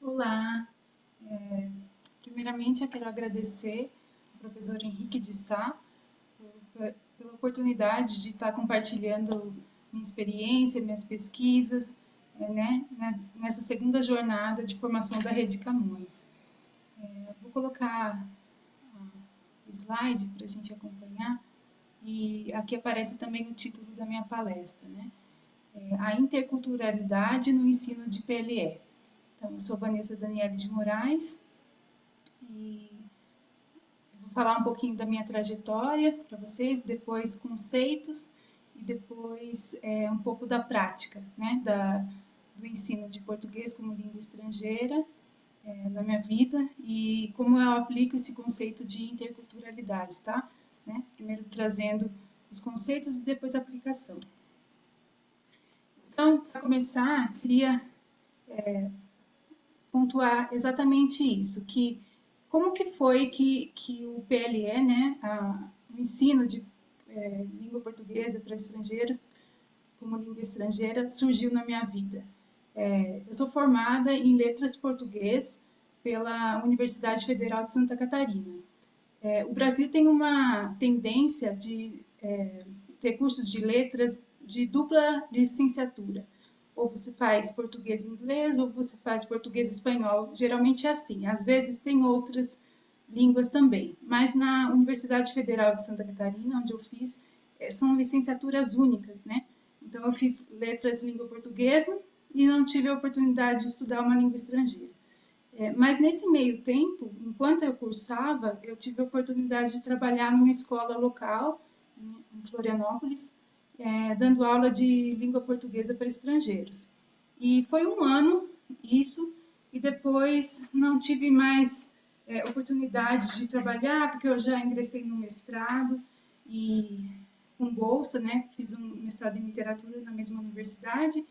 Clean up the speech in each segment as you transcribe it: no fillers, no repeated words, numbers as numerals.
Olá, primeiramente eu quero agradecer ao professor Henrique de Sá pela oportunidade de estar compartilhando minha experiência, minhas pesquisas, né, nessa segunda jornada de formação da Rede Camões. Vou colocar o slide para a gente acompanhar e aqui aparece também o título da minha palestra, né? A interculturalidade no ensino de PLE. Então, eu sou Vanessa Daniele de Moraes e vou falar um pouquinho da minha trajetória para vocês, depois conceitos e depois um pouco da prática, né, do ensino de português como língua estrangeira na minha vida e como eu aplico esse conceito de interculturalidade, tá? Né? Primeiro trazendo os conceitos e depois a aplicação. Então, para começar, queria pontuar exatamente isso, que como que foi que o PLE, né, o ensino de língua portuguesa para estrangeiros, como língua estrangeira, surgiu na minha vida. Eu sou formada em letras português pela Universidade Federal de Santa Catarina. O Brasil tem uma tendência de ter cursos de letras de dupla licenciatura. Ou você faz português e inglês, ou você faz português e espanhol. Geralmente é assim. Às vezes tem outras línguas também. Mas na Universidade Federal de Santa Catarina, onde eu fiz, são licenciaturas únicas, né? Então, eu fiz letras língua portuguesa e não tive a oportunidade de estudar uma língua estrangeira. Mas nesse meio tempo, enquanto eu cursava, eu tive a oportunidade de trabalhar numa escola local, em Florianópolis, dando aula de língua portuguesa para estrangeiros. E foi um ano isso, e depois não tive mais oportunidade de trabalhar, porque eu já ingressei no mestrado e com bolsa, né? Fiz um mestrado em literatura na mesma universidade.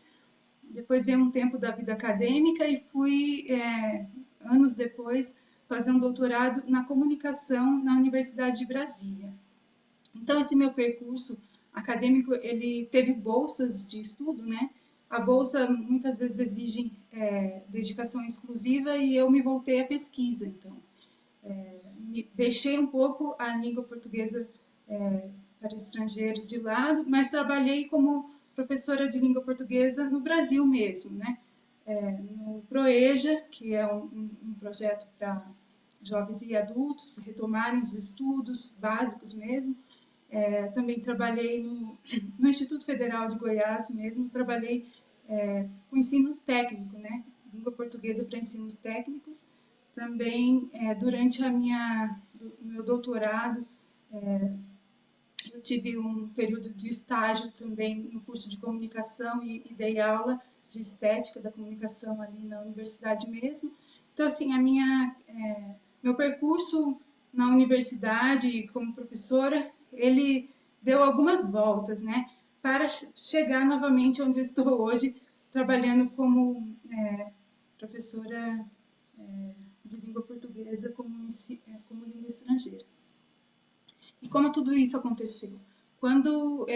Depois dei um tempo da vida acadêmica e fui, anos depois, fazer um doutorado na comunicação na Universidade de Brasília. Então, esse meu percurso acadêmico, ele teve bolsas de estudo, né? A bolsa muitas vezes exige dedicação exclusiva e eu me voltei à pesquisa. Então, deixei um pouco a língua portuguesa para estrangeiros de lado, mas trabalhei como professora de língua portuguesa no Brasil mesmo, né? No PROEJA, que é um projeto para jovens e adultos retomarem os estudos básicos mesmo. Também trabalhei no Instituto Federal de Goiás mesmo, trabalhei com ensino técnico, né? Língua portuguesa para ensinos técnicos. Também, durante meu doutorado, eu tive um período de estágio também no curso de comunicação e dei aula de estética da comunicação ali na universidade mesmo. Então, assim, meu percurso na universidade como professora, ele deu algumas voltas, né, para chegar novamente onde eu estou hoje, trabalhando como professora de língua portuguesa como língua estrangeira. E como tudo isso aconteceu? Quando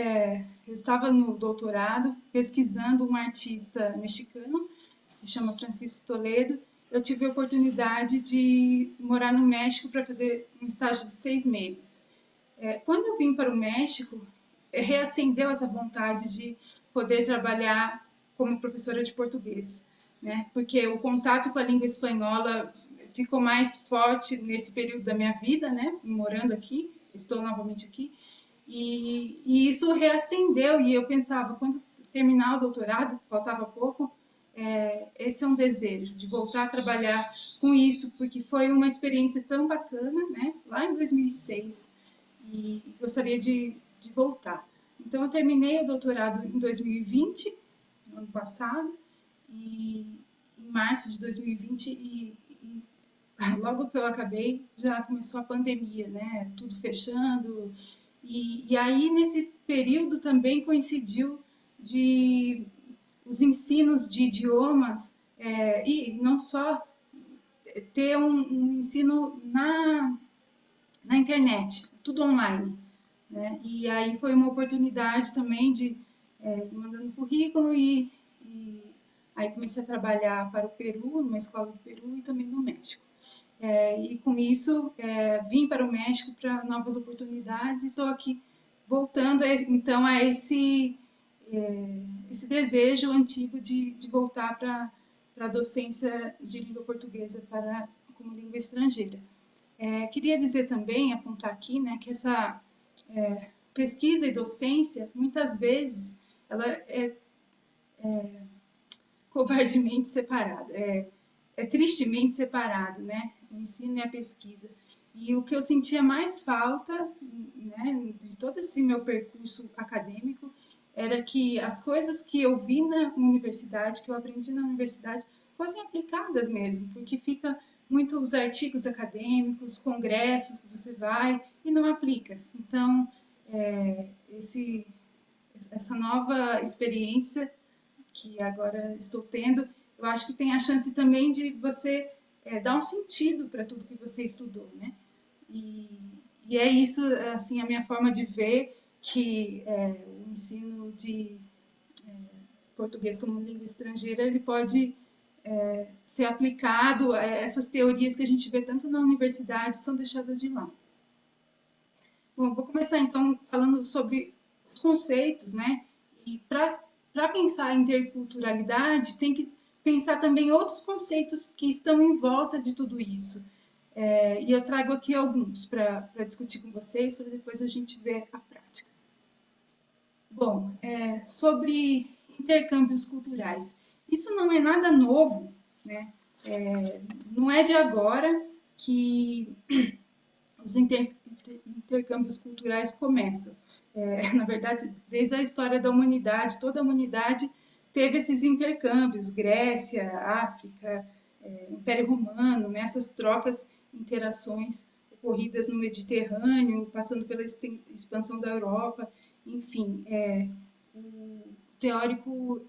eu estava no doutorado, pesquisando um artista mexicano, que se chama Francisco Toledo, eu tive a oportunidade de morar no México para fazer um estágio de 6 meses. Quando eu vim para o México, reacendeu essa vontade de poder trabalhar como professora de português, né? Porque o contato com a língua espanhola ficou mais forte nesse período da minha vida, né? Morando aqui, estou novamente aqui, e isso reacendeu, e eu pensava, quando terminar o doutorado, faltava pouco, esse é um desejo, de voltar a trabalhar com isso, porque foi uma experiência tão bacana, né? Lá em 2006, e gostaria de voltar. Então, eu terminei o doutorado em 2020, no ano passado, e em março de 2020 e logo que eu acabei, já começou a pandemia, né? Tudo fechando. E aí, nesse período também coincidiu de os ensinos de idiomas, e não só ter um ensino na internet, tudo online, né? E aí foi uma oportunidade também de ir mandando currículo e aí comecei a trabalhar para o Peru, numa escola do Peru e também no México. E com isso vim para o México para novas oportunidades e estou aqui voltando então a esse desejo antigo de voltar para a docência de língua portuguesa como língua estrangeira. Queria dizer também, apontar aqui, né, que essa pesquisa e docência, muitas vezes, ela é covardemente separada, tristemente separado, né? O ensino e a pesquisa. E o que eu sentia mais falta, né, de todo esse meu percurso acadêmico, era que as coisas que eu vi na universidade, que eu aprendi na universidade, fossem aplicadas mesmo, porque fica muito os artigos acadêmicos, congressos que você vai e não aplica. Então, essa nova experiência que agora estou tendo, eu acho que tem a chance também de você dar um sentido para tudo que você estudou, né? E é isso, assim, a minha forma de ver que o ensino de português como língua estrangeira, ele pode ser aplicado, essas teorias que a gente vê tanto na universidade são deixadas de lado. Bom, vou começar então falando sobre os conceitos, né? E para pensar em interculturalidade, tem que pensar também outros conceitos que estão em volta de tudo isso. E eu trago aqui alguns para discutir com vocês, para depois a gente ver a prática. Bom, sobre intercâmbios culturais. Isso não é nada novo, né? Não é de agora que os intercâmbios culturais começam. Na verdade, desde a história da humanidade, toda a humanidade teve esses intercâmbios, Grécia, África, Império Romano, né? Essas trocas, interações ocorridas no Mediterrâneo, passando pela expansão da Europa, enfim. O teórico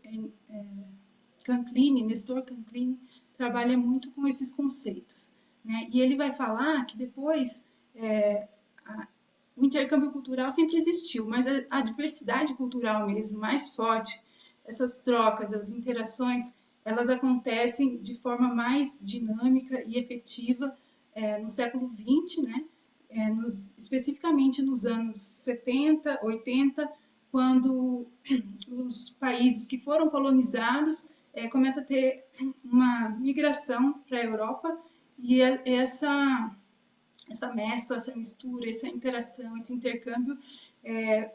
Nestor Canclini, trabalha muito com esses conceitos, né? E ele vai falar que depois o intercâmbio cultural sempre existiu, mas a diversidade cultural mesmo, mais forte, essas trocas, as interações, elas acontecem de forma mais dinâmica e efetiva no século XX, né? Especificamente nos anos 70, 80, quando os países que foram colonizados começam a ter uma migração para a Europa e essa mescla, essa mistura, essa interação, esse intercâmbio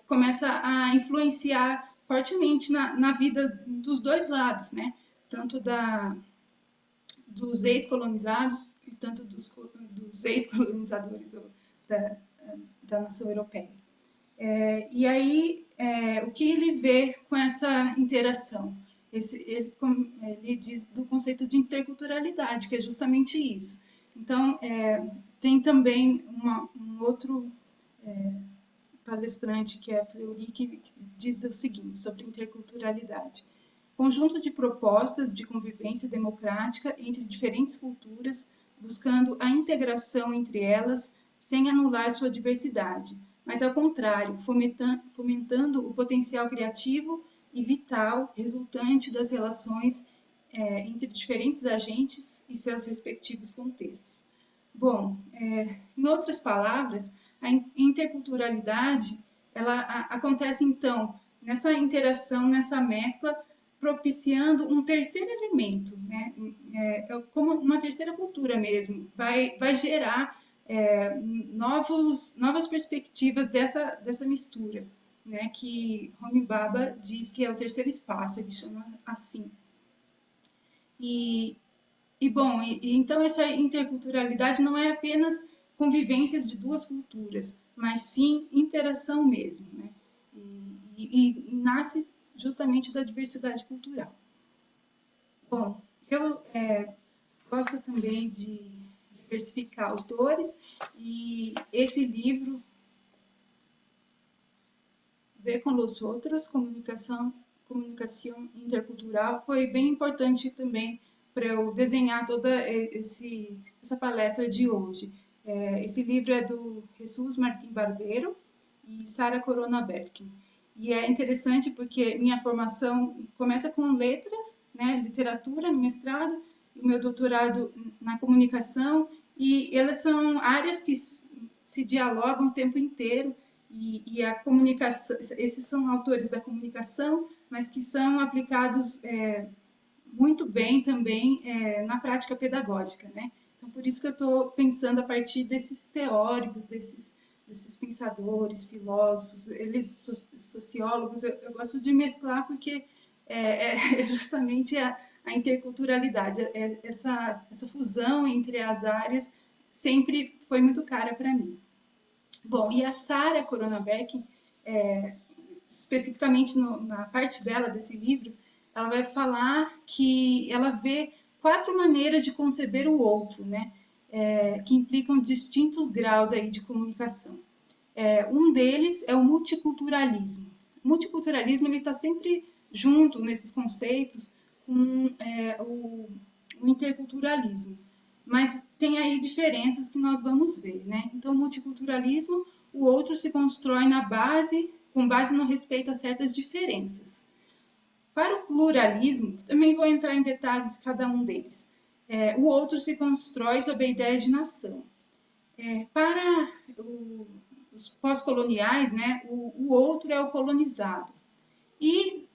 começa a influenciar fortemente na vida dos dois lados, né? Tanto dos ex-colonizados e tanto dos ex-colonizadores da nação europeia. E aí, o que ele vê com essa interação? Ele diz do conceito de interculturalidade, que é justamente isso. Então, tem também um outro palestrante, que é a Fleury, que diz o seguinte sobre interculturalidade. Conjunto de propostas de convivência democrática entre diferentes culturas, buscando a integração entre elas, sem anular sua diversidade, mas, ao contrário, fomentando o potencial criativo e vital resultante das relações entre diferentes agentes e seus respectivos contextos. Bom, em outras palavras, a interculturalidade ela acontece, então, nessa interação, nessa mescla, propiciando um terceiro elemento, né? Como uma terceira cultura mesmo, vai gerar novas perspectivas dessa mistura, né? Que Homi Bhabha diz que é o terceiro espaço, ele chama assim. Então essa interculturalidade não é apenas convivências de duas culturas, mas sim interação mesmo, né? E nasce justamente da diversidade cultural. Bom, eu gosto também de diversificar autores, e esse livro, Ver com os Outros, Comunicação Intercultural, foi bem importante também para eu desenhar toda essa palestra de hoje. Esse livro é do Jesus Martim Barbeiro e Sara Corona Berkin. E é interessante porque minha formação começa com letras, né, literatura no mestrado, e o meu doutorado na comunicação, e elas são áreas que se dialogam o tempo inteiro, e a comunicação, esses são autores da comunicação, mas que são aplicados muito bem também na prática pedagógica, né? Então, por isso que eu estou pensando a partir desses teóricos, desses pensadores, filósofos, eles sociólogos, eu gosto de mesclar porque é justamente a interculturalidade, essa fusão entre as áreas sempre foi muito cara para mim. Bom, e a Sara Corona Berkin, especificamente na parte dela desse livro, ela vai falar que ela vê 4 maneiras de conceber o outro, né? Que implicam distintos graus aí de comunicação. Um deles é o multiculturalismo. O multiculturalismo está sempre junto nesses conceitos com o interculturalismo. Mas tem aí diferenças que nós vamos ver, né? Então, o multiculturalismo, o outro se constrói com base no respeito a certas diferenças. Para o pluralismo, também vou entrar em detalhes de cada um deles. O outro se constrói sob a ideia de nação. Para os pós-coloniais, né, o outro é o colonizado. E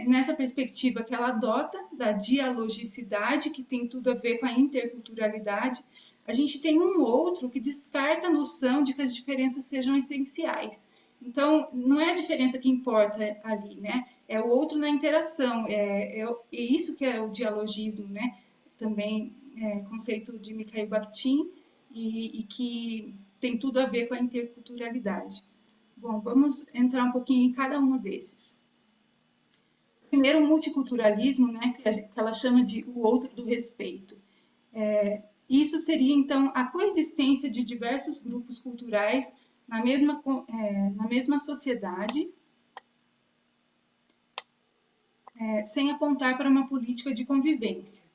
nessa perspectiva que ela adota, da dialogicidade, que tem tudo a ver com a interculturalidade, a gente tem um outro que descarta a noção de que as diferenças sejam essenciais. Então, não é a diferença que importa ali, né? É o outro na interação, é isso que é o dialogismo, né? Também conceito de Mikhail Bakhtin, e que tem tudo a ver com a interculturalidade. Bom, vamos entrar um pouquinho em cada um desses. Primeiro, o multiculturalismo, né, que ela chama de o outro do respeito. Isso seria, então, a coexistência de diversos grupos culturais na mesma sociedade, sem apontar para uma política de convivência.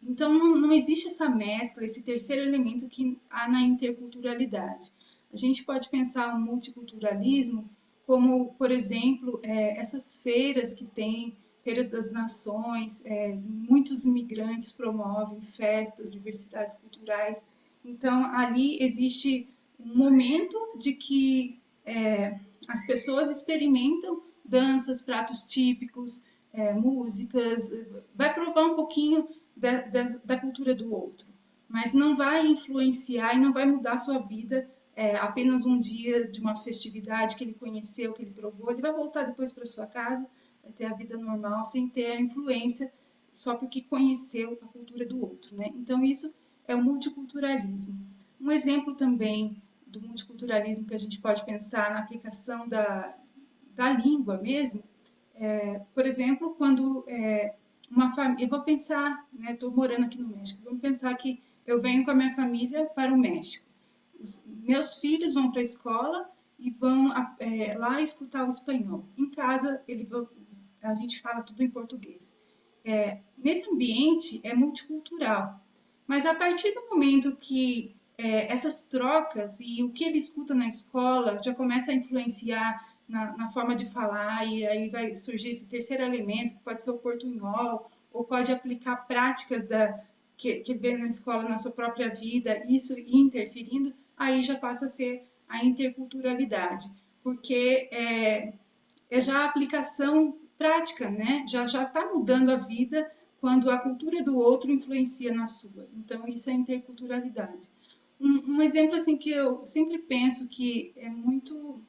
Então, não existe essa mescla, esse terceiro elemento que há na interculturalidade. A gente pode pensar o multiculturalismo como, por exemplo, essas feiras que tem, feiras das nações, muitos imigrantes promovem festas, diversidades culturais. Então, ali existe um momento de que as pessoas experimentam danças, pratos típicos, músicas, vai provar um pouquinho da cultura do outro, mas não vai influenciar e não vai mudar a sua vida apenas um dia de uma festividade que ele conheceu, que ele provou. Ele vai voltar depois para sua casa, vai ter a vida normal, sem ter a influência só porque conheceu a cultura do outro, né? Então, isso é o multiculturalismo. Um exemplo também do multiculturalismo que a gente pode pensar na aplicação da língua mesmo, por exemplo, quando uma família... Eu vou pensar, né, estou morando aqui no México, vamos pensar que eu venho com a minha família para o México. Os meus filhos vão para a escola e vão lá escutar o espanhol. Em casa, a gente fala tudo em português. Nesse ambiente é multicultural, mas a partir do momento que essas trocas e o que ele escuta na escola já começa a influenciar na forma de falar, e aí vai surgir esse terceiro elemento, que pode ser o portunhol, ou pode aplicar práticas que vê na escola na sua própria vida, isso interferindo, aí já passa a ser a interculturalidade, porque é já a aplicação prática, né? Já está mudando a vida quando a cultura do outro influencia na sua. Então, isso é interculturalidade. Um exemplo assim que eu sempre penso que é muito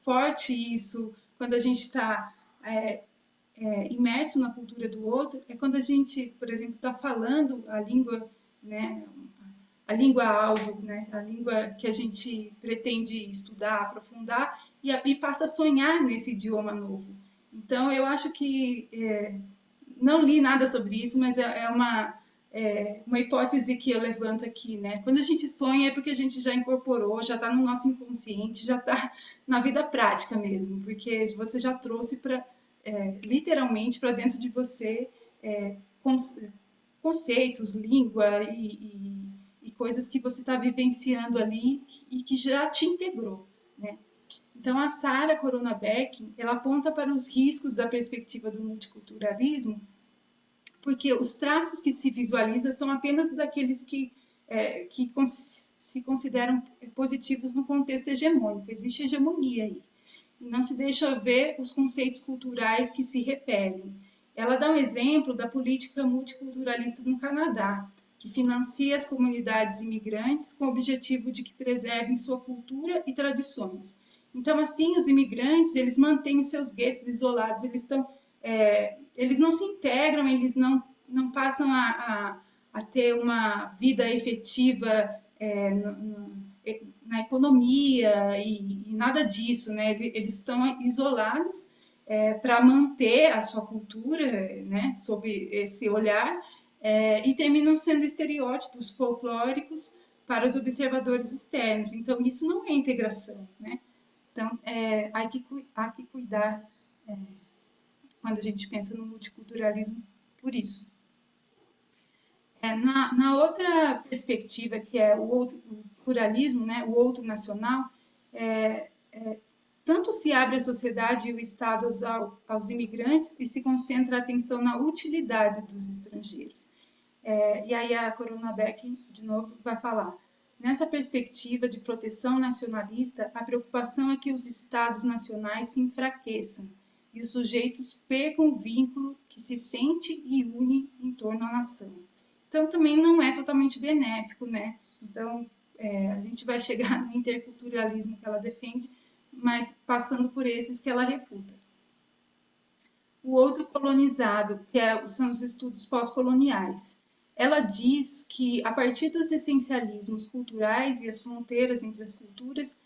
forte isso, quando a gente está imerso na cultura do outro, é quando a gente, por exemplo, está falando a língua, né, a língua-alvo, né, a língua que a gente pretende estudar, aprofundar, e passa a sonhar nesse idioma novo. Então, eu acho que não li nada sobre isso, mas uma hipótese que eu levanto aqui, né? Quando a gente sonha é porque a gente já incorporou, já está no nosso inconsciente, já está na vida prática mesmo, porque você já trouxe literalmente para dentro de você conceitos, língua e coisas que você está vivenciando ali e que já te integrou, né? Então, a Sarah Coronabeck, ela aponta para os riscos da perspectiva do multiculturalismo, porque os traços que se visualiza são apenas daqueles que se consideram positivos no contexto hegemônico. Existe hegemonia aí. E não se deixa ver os conceitos culturais que se repelem. Ela dá um exemplo da política multiculturalista no Canadá, que financia as comunidades imigrantes com o objetivo de que preservem sua cultura e tradições. Então, assim, os imigrantes, eles mantêm os seus guetos isolados, eles não se integram, eles não passam a ter uma vida efetiva na economia e nada disso, né? Eles estão isolados para manter a sua cultura, né? Sob esse olhar, e terminam sendo estereótipos folclóricos para os observadores externos. Então, isso não é integração, né? Então, há que cuidar quando a gente pensa no multiculturalismo por isso. Na outra perspectiva, que é o pluralismo, né, o outro nacional, tanto se abre a sociedade e o Estado aos imigrantes e se concentra a atenção na utilidade dos estrangeiros. E aí a Coronabeck, de novo, vai falar. Nessa perspectiva de proteção nacionalista, a preocupação é que os Estados nacionais se enfraqueçam e os sujeitos percam o vínculo que se sente e une em torno à nação. Então, também não é totalmente benéfico, né? Então, a gente vai chegar no interculturalismo que ela defende, mas passando por esses que ela refuta. O outro colonizado, que são os estudos pós-coloniais. Ela diz que, a partir dos essencialismos culturais e as fronteiras entre as culturas,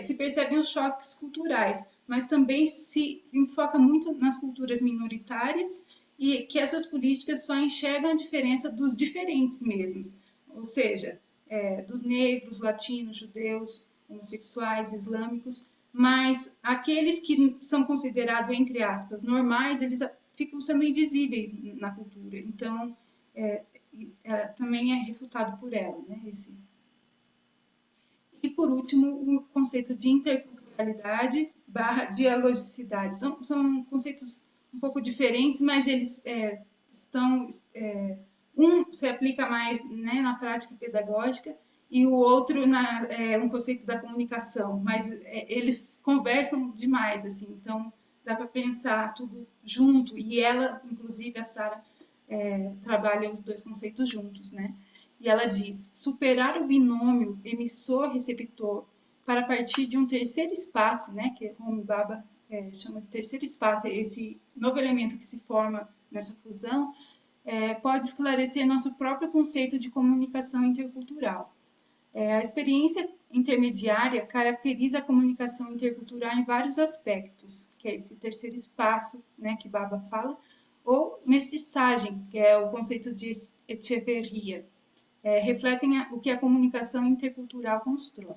se percebem os choques culturais, mas também se enfoca muito nas culturas minoritárias e que essas políticas só enxergam a diferença dos diferentes mesmos, ou seja, dos negros, latinos, judeus, homossexuais, islâmicos, mas aqueles que são considerados, entre aspas, normais, eles ficam sendo invisíveis na cultura. Então, também é refutado por ela, né? E, por último, o conceito de interculturalidade / dialogicidade. São conceitos um pouco diferentes, mas eles estão... um se aplica mais, né, na prática pedagógica e o outro um conceito da comunicação, mas eles conversam demais, assim, então dá para pensar tudo junto, e ela, inclusive, a Sarah, trabalha os dois conceitos juntos, né? E ela diz, superar o binômio emissor-receptor para partir de um terceiro espaço, né, que Homi Bhabha chama de terceiro espaço, esse novo elemento que se forma nessa fusão, pode esclarecer nosso próprio conceito de comunicação intercultural. A experiência intermediária caracteriza a comunicação intercultural em vários aspectos, que é esse terceiro espaço, né, que Bhabha fala, ou mestiçagem, que é o conceito de Echeverria, refletem o que a comunicação intercultural constrói.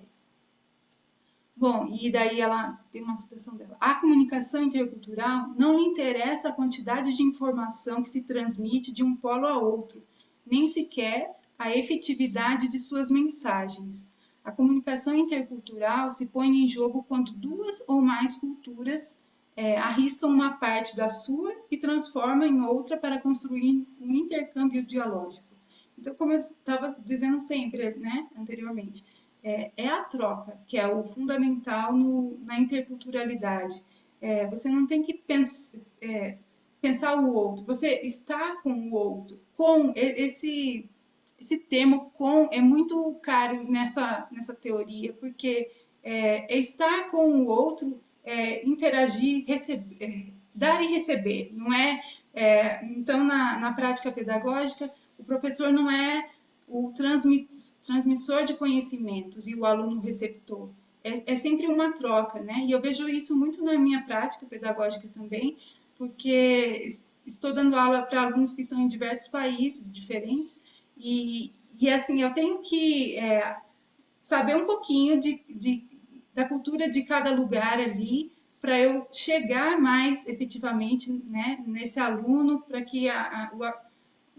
Bom, e daí ela tem uma citação dela. A comunicação intercultural não lhe interessa a quantidade de informação que se transmite de um polo a outro, nem sequer a efetividade de suas mensagens. A comunicação intercultural se põe em jogo quando duas ou mais culturas arriscam uma parte da sua e transformam em outra para construir um intercâmbio dialógico. Então, como eu estava dizendo sempre, né, anteriormente, é a troca que é o fundamental na interculturalidade. Você não tem que pensar o outro, você está com o outro. Com esse termo com é muito caro nessa teoria, porque estar com o outro, interagir, dar e receber, não é? Então, na prática pedagógica, o professor não é o transmissor de conhecimentos e o aluno receptor. É sempre uma troca, né? E eu vejo isso muito na minha prática pedagógica também, porque estou dando aula para alunos que estão em diversos países diferentes, e assim, eu tenho que saber um pouquinho da cultura de cada lugar ali, para eu chegar mais efetivamente, né, nesse aluno, para que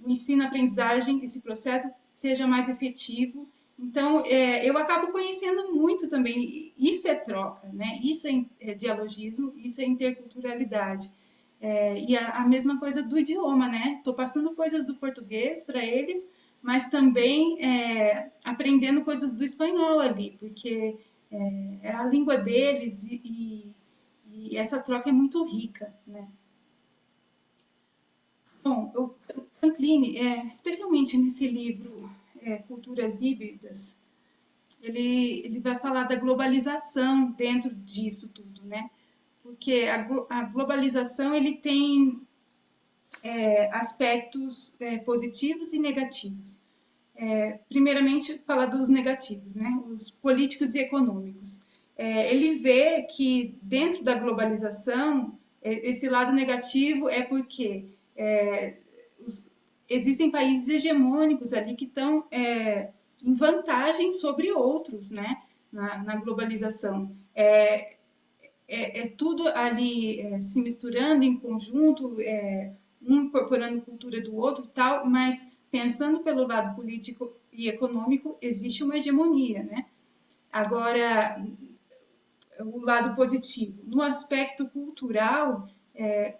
o ensino-aprendizagem, esse processo, seja mais efetivo. Então, eu acabo conhecendo muito também. Isso é troca, né? Isso é dialogismo, isso é interculturalidade. E a mesma coisa do idioma, né? Estou passando coisas do português para eles, mas também aprendendo coisas do espanhol ali, porque é a língua deles e essa troca é muito rica, né? Bom, o Canclini, especialmente nesse livro Culturas Híbridas, ele vai falar da globalização dentro disso tudo, né? Porque a globalização ele tem aspectos positivos e negativos. Primeiramente, falar dos negativos, né? Os políticos e econômicos. Ele vê que dentro da globalização, esse lado negativo é porque existem países hegemônicos ali que estão em vantagem sobre outros, né? Na globalização. Tudo ali se misturando em conjunto, um incorporando cultura do outro, tal, mas pensando pelo lado político e econômico, existe uma hegemonia, né? Agora, o lado positivo. No aspecto cultural,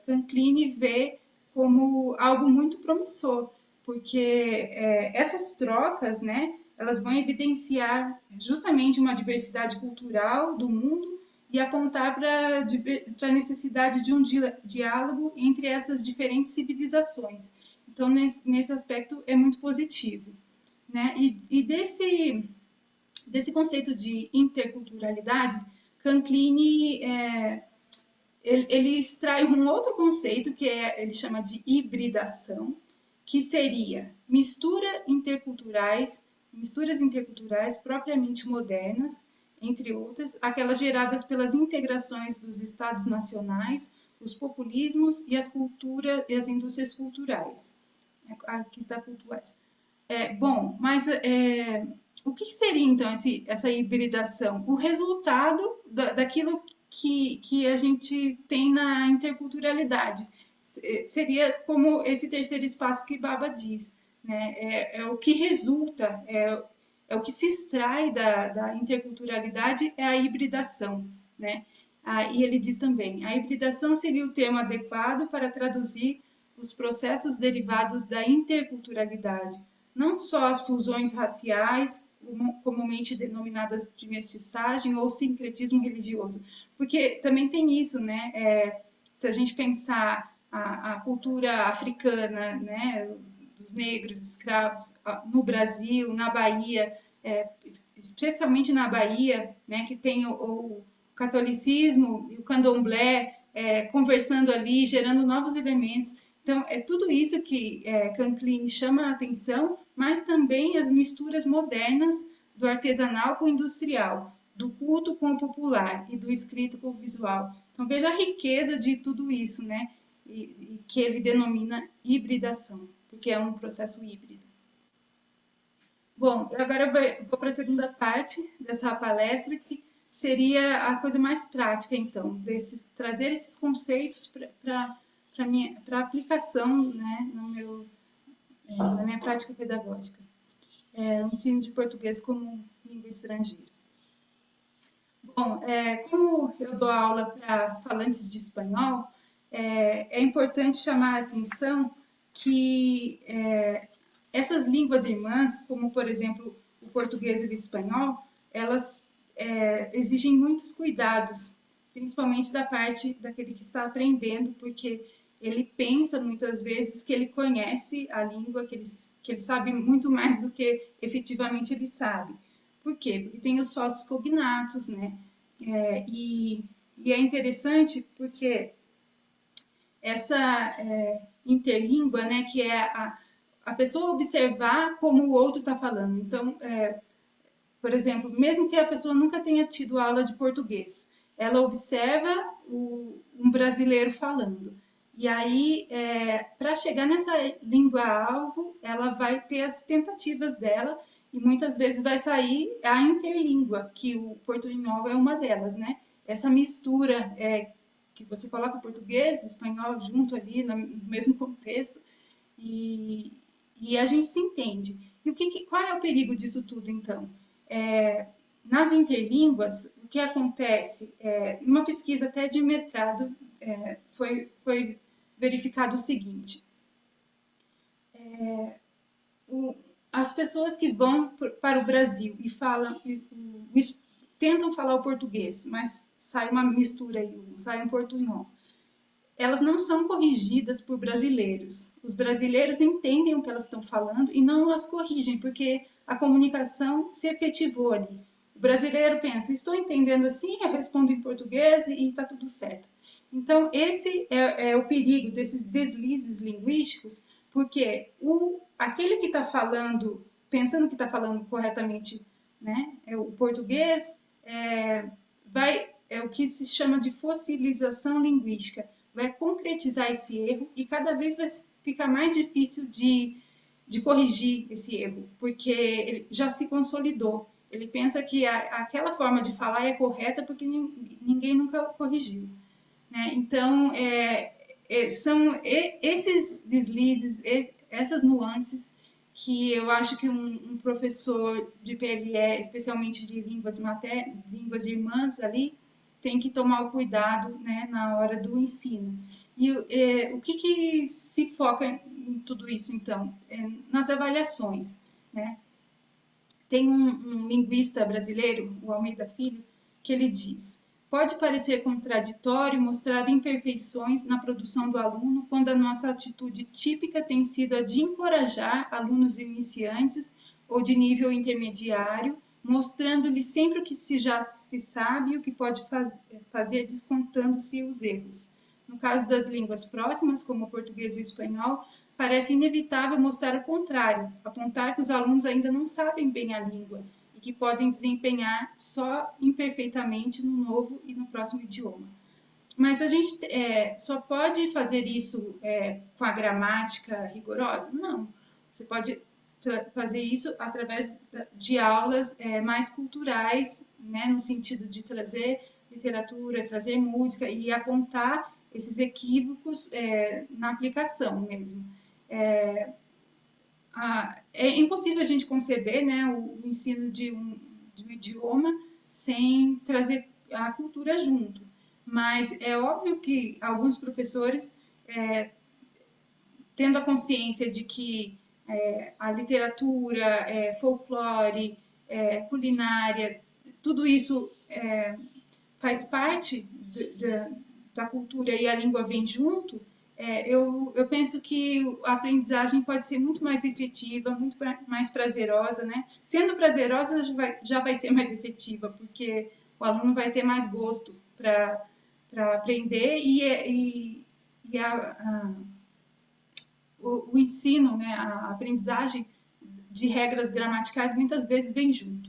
Canclini vê como algo muito promissor, porque essas trocas, né, elas vão evidenciar justamente uma diversidade cultural do mundo e apontar para a necessidade de um diálogo entre essas diferentes civilizações. Então, nesse aspecto, é muito positivo. Né? E desse conceito de interculturalidade, Canclini ele extrai um outro conceito que ele chama de hibridação, que seria misturas interculturais propriamente modernas, entre outras, aquelas geradas pelas integrações dos estados nacionais, os populismos e as culturas e as indústrias culturais. Aqui está culturais. Bom, mas o que seria então essa hibridação? O resultado daquilo que a gente tem na interculturalidade. Seria como esse terceiro espaço que Baba diz, né? É o que resulta, é o que se extrai da interculturalidade, é a hibridação, né? E ele diz também, a hibridação seria o termo adequado para traduzir os processos derivados da interculturalidade, não só as fusões raciais, comumente denominadas de mestiçagem ou sincretismo religioso, porque também tem isso, né? Se a gente pensar a cultura africana, né, dos negros, escravos, no Brasil, na Bahia, especialmente na Bahia, né, que tem o catolicismo e o candomblé conversando ali, gerando novos elementos. Então, é tudo isso que Canclini chama a atenção, mas também as misturas modernas do artesanal com o industrial, do culto com o popular e do escrito com o visual. Então, veja a riqueza de tudo isso, né? E que ele denomina hibridação, porque é um processo híbrido. Bom, eu agora vou para a segunda parte dessa palestra, que seria a coisa mais prática, então, trazer esses conceitos para aplicação, né, na minha prática pedagógica. O ensino de português como língua estrangeira. Bom, como eu dou aula para falantes de espanhol, é importante chamar a atenção que essas línguas irmãs, como, por exemplo, o português e o espanhol, elas exigem muitos cuidados, principalmente da parte daquele que está aprendendo, porque ele pensa muitas vezes que ele conhece a língua, que ele sabe muito mais do que efetivamente ele sabe. Por quê? Porque tem os sócios cognatos, né? E é interessante porque essa interlíngua, né, que é a pessoa observar como o outro está falando. Então, por exemplo, mesmo que a pessoa nunca tenha tido aula de português, ela observa um brasileiro falando. E aí, para chegar nessa língua-alvo, ela vai ter as tentativas dela e muitas vezes vai sair a interlíngua, que o portunhol é uma delas, né? Essa mistura que você coloca português e espanhol junto ali no mesmo contexto e, e a gente se entende. E qual é o perigo disso tudo, então? Nas interlínguas, o que acontece? Numa pesquisa até de mestrado, foi verificado o seguinte: as pessoas que vão para o Brasil e falam, tentam falar o português, mas sai uma mistura aí, sai um portunhol. Elas não são corrigidas por brasileiros. Os brasileiros entendem o que elas estão falando e não as corrigem, porque a comunicação se efetivou ali. O brasileiro pensa, estou entendendo assim, eu respondo em português e está tudo certo. Então, esse é o perigo desses deslizes linguísticos, porque aquele que está falando, pensando que está falando corretamente, né, o português, é o que se chama de fossilização linguística. Vai concretizar esse erro e cada vez vai ficar mais difícil de corrigir esse erro, porque ele já se consolidou. Ele pensa que aquela forma de falar é correta porque ninguém nunca corrigiu. Né? Então, são esses deslizes, essas nuances que eu acho que um professor de PLE, especialmente de línguas irmãs ali, tem que tomar o cuidado, né, na hora do ensino. E o que se foca em tudo isso, então? Nas avaliações, né? Tem um linguista brasileiro, o Almeida Filho, que ele diz: pode parecer contraditório mostrar imperfeições na produção do aluno quando a nossa atitude típica tem sido a de encorajar alunos iniciantes ou de nível intermediário, mostrando-lhe sempre o que já se sabe e o que pode fazer, descontando-se os erros. No caso das línguas próximas, como o português e o espanhol, parece inevitável mostrar o contrário, apontar que os alunos ainda não sabem bem a língua e que podem desempenhar só imperfeitamente no novo e no próximo idioma. Mas a gente só pode fazer isso com a gramática rigorosa? Não. Você pode fazer isso através de aulas mais culturais, né, no sentido de trazer literatura, trazer música e apontar esses equívocos na aplicação mesmo. É impossível a gente conceber, né, o ensino de um idioma sem trazer a cultura junto. Mas é óbvio que alguns professores, tendo a consciência de que a literatura, folclore, culinária, tudo isso faz parte da cultura e a língua vem junto, eu penso que a aprendizagem pode ser muito mais efetiva, muito mais prazerosa, né? Sendo prazerosa, já vai ser mais efetiva, porque o aluno vai ter mais gosto para aprender e o ensino, né, a aprendizagem de regras gramaticais muitas vezes vem junto.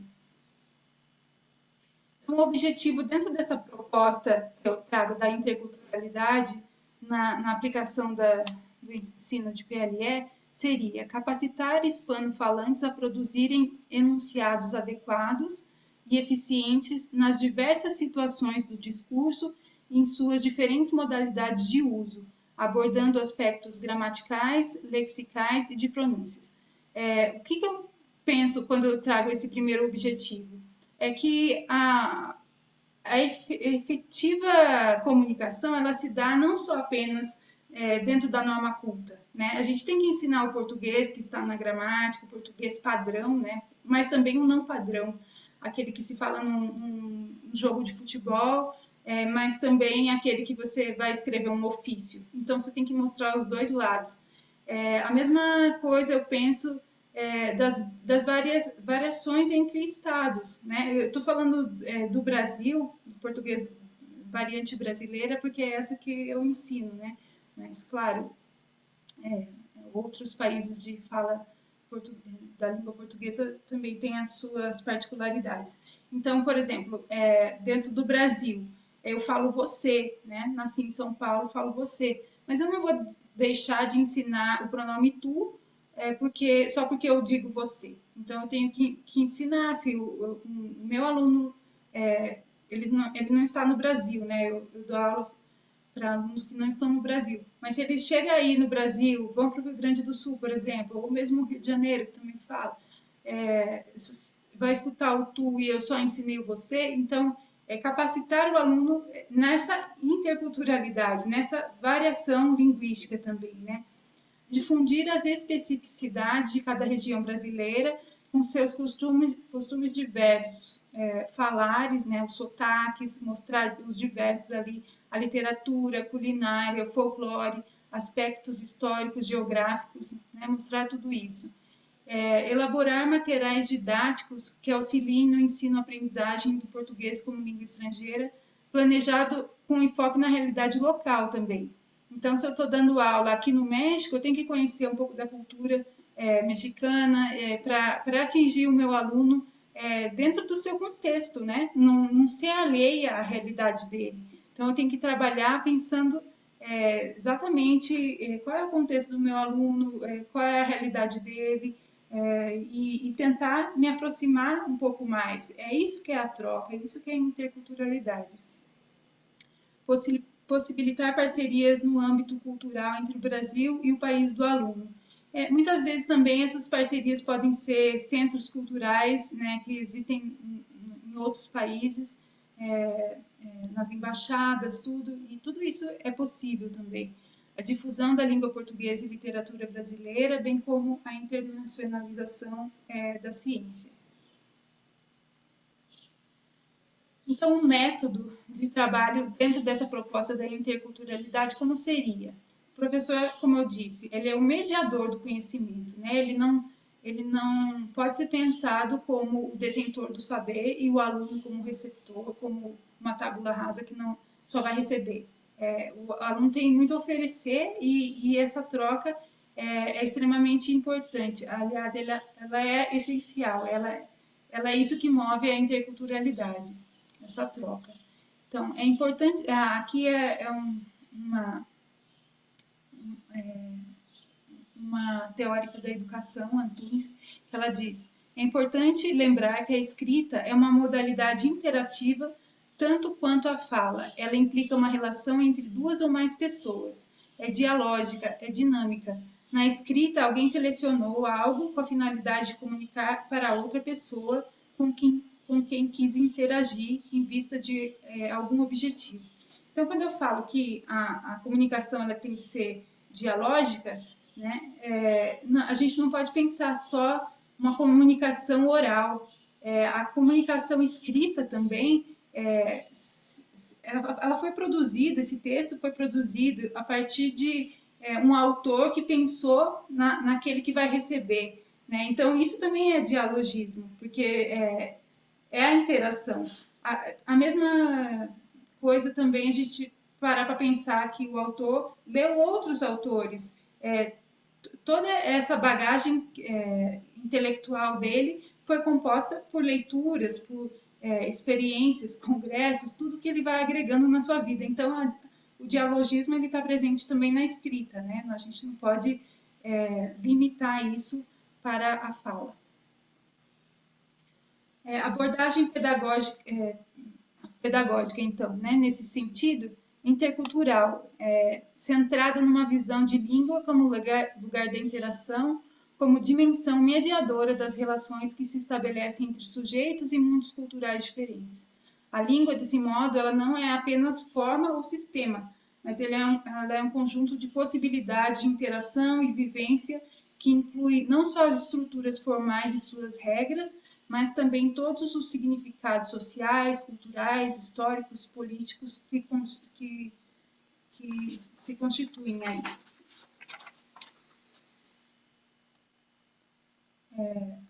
Então, o objetivo dentro dessa proposta que eu trago da interculturalidade na aplicação do ensino de PLE seria capacitar hispano-falantes a produzirem enunciados adequados e eficientes nas diversas situações do discurso e em suas diferentes modalidades de uso, abordando aspectos gramaticais, lexicais e de pronúncias. O que eu penso quando eu trago esse primeiro objetivo? É que a efetiva comunicação, ela se dá não só apenas dentro da norma culta, né? A gente tem que ensinar o português que está na gramática, o português padrão, né? Mas também o não padrão, aquele que se fala num jogo de futebol, mas também aquele que você vai escrever um ofício. Então, você tem que mostrar os dois lados. A mesma coisa eu penso das variações entre estados, né? Eu estou falando do Brasil, do português variante brasileira, porque é essa que eu ensino, né? Mas, claro, outros países de fala da língua portuguesa também têm as suas particularidades. Então, por exemplo, dentro do Brasil, eu falo você, né? Nasci em São Paulo, falo você. mas eu não vou deixar de ensinar o pronome tu, só porque eu digo você. Então, eu tenho que ensinar. Se o meu aluno, ele não está no Brasil, né? Eu dou aula para alunos que não estão no Brasil. Mas se ele chega aí no Brasil, vão para o Rio Grande do Sul, por exemplo, ou mesmo Rio de Janeiro, que também fala, vai escutar o tu e eu só ensinei o você, então capacitar o aluno nessa interculturalidade, nessa variação linguística também, né? Difundir as especificidades de cada região brasileira com seus costumes diversos, falares, né, os sotaques, mostrar os diversos ali, a literatura, a culinária, o folclore, aspectos históricos, geográficos, né, mostrar tudo isso. Elaborar materiais didáticos que auxiliem no ensino-aprendizagem do português como língua estrangeira, planejado com enfoque na realidade local também. Então, se eu estou dando aula aqui no México, eu tenho que conhecer um pouco da cultura mexicana para atingir o meu aluno dentro do seu contexto, né? Não ser alheia à realidade dele. Então, eu tenho que trabalhar pensando exatamente qual é o contexto do meu aluno, qual é a realidade dele, e tentar me aproximar um pouco mais. É isso que é a troca, é isso que é a interculturalidade. Possibilitar parcerias no âmbito cultural entre o Brasil e o país do aluno. Muitas vezes também essas parcerias podem ser centros culturais, né, que existem em outros países, nas embaixadas, e tudo isso é possível também. A difusão da língua portuguesa e literatura brasileira, bem como a internacionalização da ciência. Então, o método de trabalho dentro dessa proposta da interculturalidade, como seria? O professor, como eu disse, ele é o mediador do conhecimento, né? Ele não pode ser pensado como o detentor do saber e o aluno como receptor, como uma tábula rasa que não só vai receber. O aluno tem muito a oferecer e essa troca é extremamente importante. Aliás, ela é essencial, ela é isso que move a interculturalidade, essa troca. Então, é importante, aqui uma teórica da educação, Antunes, que ela diz: é importante lembrar que a escrita é uma modalidade interativa tanto quanto a fala. Ela implica uma relação entre duas ou mais pessoas. É dialógica, é dinâmica. Na escrita, alguém selecionou algo com a finalidade de comunicar para outra pessoa com quem quis interagir em vista de algum objetivo. Então, quando eu falo que a comunicação ela tem que ser dialógica, né, a gente não pode pensar só uma comunicação oral. A comunicação escrita também, ela foi produzida, esse texto foi produzido a partir de um autor que pensou naquele que vai receber. Né? Então, isso também é dialogismo, porque é a interação. A mesma coisa também a gente parar para pensar que o autor leu outros autores. Toda essa bagagem intelectual dele foi composta por leituras, por experiências, congressos, tudo que ele vai agregando na sua vida. Então, o dialogismo está presente também na escrita, né? A gente não pode limitar isso para a fala. Abordagem pedagógica, então, né? Nesse sentido, intercultural, centrada numa visão de língua como lugar da interação, como dimensão mediadora das relações que se estabelecem entre sujeitos e mundos culturais diferentes. A língua, desse modo, ela não é apenas forma ou sistema, mas ela é um conjunto de possibilidades de interação e vivência que inclui não só as estruturas formais e suas regras, mas também todos os significados sociais, culturais, históricos, políticos que se constituem aí.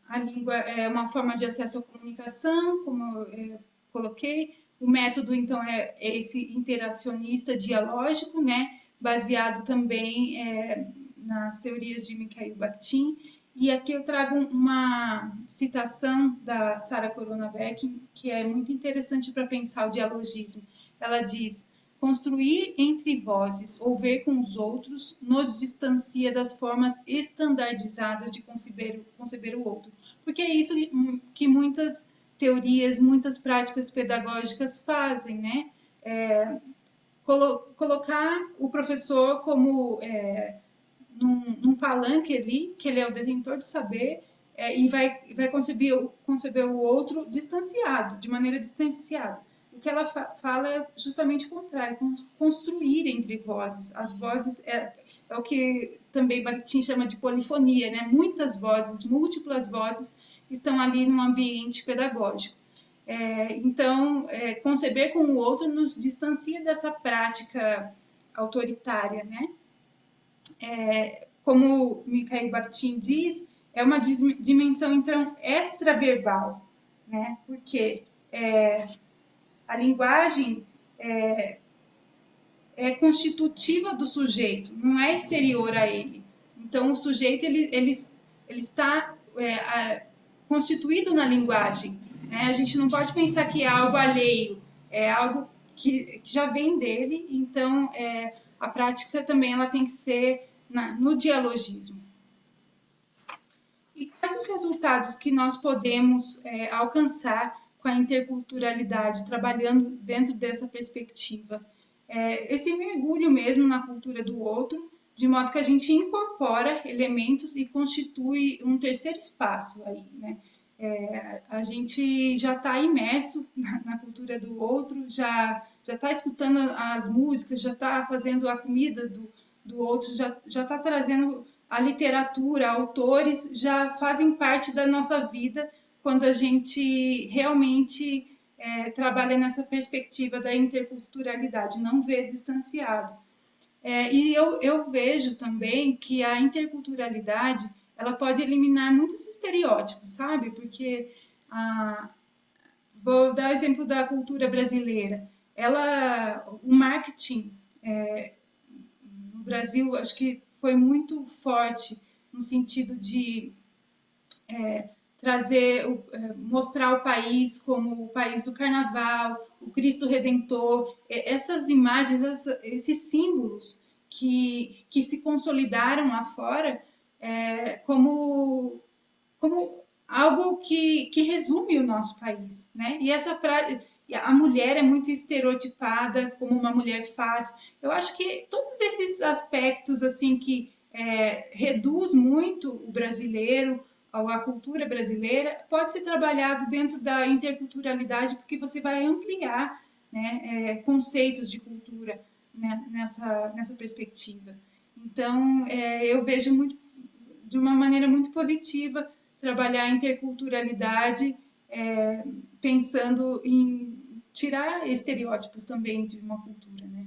A língua é uma forma de acesso à comunicação, como eu coloquei. O método, então, é esse interacionista dialógico, né? Baseado também nas teorias de Mikhail Bakhtin. E aqui eu trago uma citação da Sarah Corona Beck, que é muito interessante para pensar o dialogismo. Ela diz: construir entre vozes ou ver com os outros nos distancia das formas estandardizadas de conceber o outro. Porque é isso que muitas teorias, muitas práticas pedagógicas fazem, né? Colocar o professor como num palanque ali, que ele é o detentor do saber, e vai conceber o outro distanciado, de maneira distanciada. O que ela fala é justamente o contrário, construir entre vozes. As vozes é o que também Bakhtin chama de polifonia, né? Muitas vozes, múltiplas vozes estão ali no ambiente pedagógico. Então, conceber com o outro nos distancia dessa prática autoritária, né? Como Mikhail Bakhtin diz, é uma dimensão, então, extraverbal, né? Porque a linguagem é constitutiva do sujeito, não é exterior a ele. Então, o sujeito ele está constituído na linguagem. Né? A gente não pode pensar que é algo alheio, é algo que já vem dele. Então, a prática também ela tem que ser no dialogismo. E quais os resultados que nós podemos alcançar com a interculturalidade, trabalhando dentro dessa perspectiva? Esse mergulho mesmo na cultura do outro, de modo que a gente incorpora elementos e constitui um terceiro espaço aí, né? A gente já está imerso na cultura do outro, já está escutando as músicas, já está fazendo a comida do outro, já está trazendo a literatura, autores, já fazem parte da nossa vida quando a gente realmente trabalha nessa perspectiva da interculturalidade, não vê distanciado. E eu vejo também que a interculturalidade ela pode eliminar muitos estereótipos, sabe? Porque vou dar o exemplo da cultura brasileira. O marketing no Brasil, acho que foi muito forte no sentido de mostrar o país como o país do carnaval, o Cristo Redentor, essas imagens, esses símbolos que se consolidaram lá fora como algo que resume o nosso país, né? E a mulher é muito estereotipada como uma mulher fácil. Eu acho que todos esses aspectos assim que reduz muito o brasileiro, a cultura brasileira, pode ser trabalhado dentro da interculturalidade, porque você vai ampliar, né, conceitos de cultura, né, nessa perspectiva. Então, eu vejo de uma maneira muito positiva trabalhar a interculturalidade, pensando em tirar estereótipos também de uma cultura, né?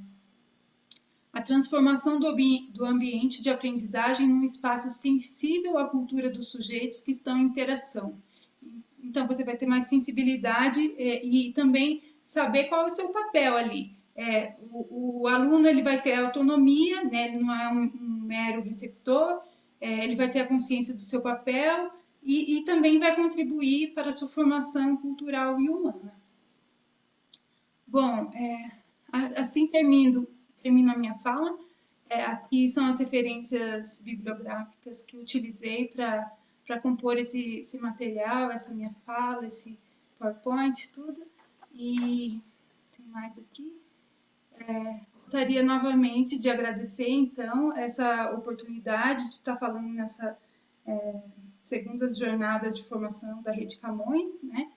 A transformação do ambiente de aprendizagem num espaço sensível à cultura dos sujeitos que estão em interação. Então, você vai ter mais sensibilidade e também saber qual é o seu papel ali. O aluno ele vai ter autonomia, né? Ele não é um mero receptor, ele vai ter a consciência do seu papel e também vai contribuir para a sua formação cultural e humana. Bom, assim termino a minha fala. Aqui são as referências bibliográficas que utilizei para compor esse material, essa minha fala, esse PowerPoint, tudo. E tem mais aqui. Gostaria novamente de agradecer, então, essa oportunidade de estar falando nessa segunda jornada de formação da Rede Camões, né?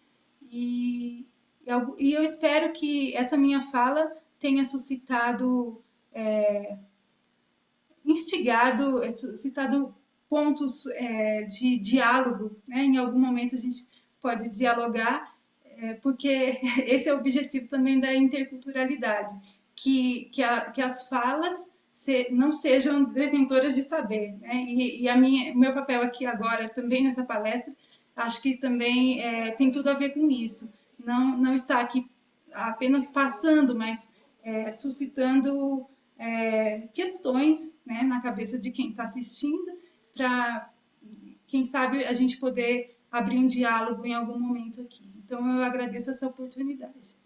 E eu espero que essa minha fala tenha suscitado suscitado pontos de diálogo, né? Em algum momento a gente pode dialogar, porque esse é o objetivo também da interculturalidade, que as falas não sejam detentoras de saber, né? E o meu papel aqui agora, também nessa palestra, acho que também tem tudo a ver com isso. Não está aqui apenas passando, mas suscitando questões, né, na cabeça de quem está assistindo, para, quem sabe, a gente poder abrir um diálogo em algum momento aqui. Então, eu agradeço essa oportunidade.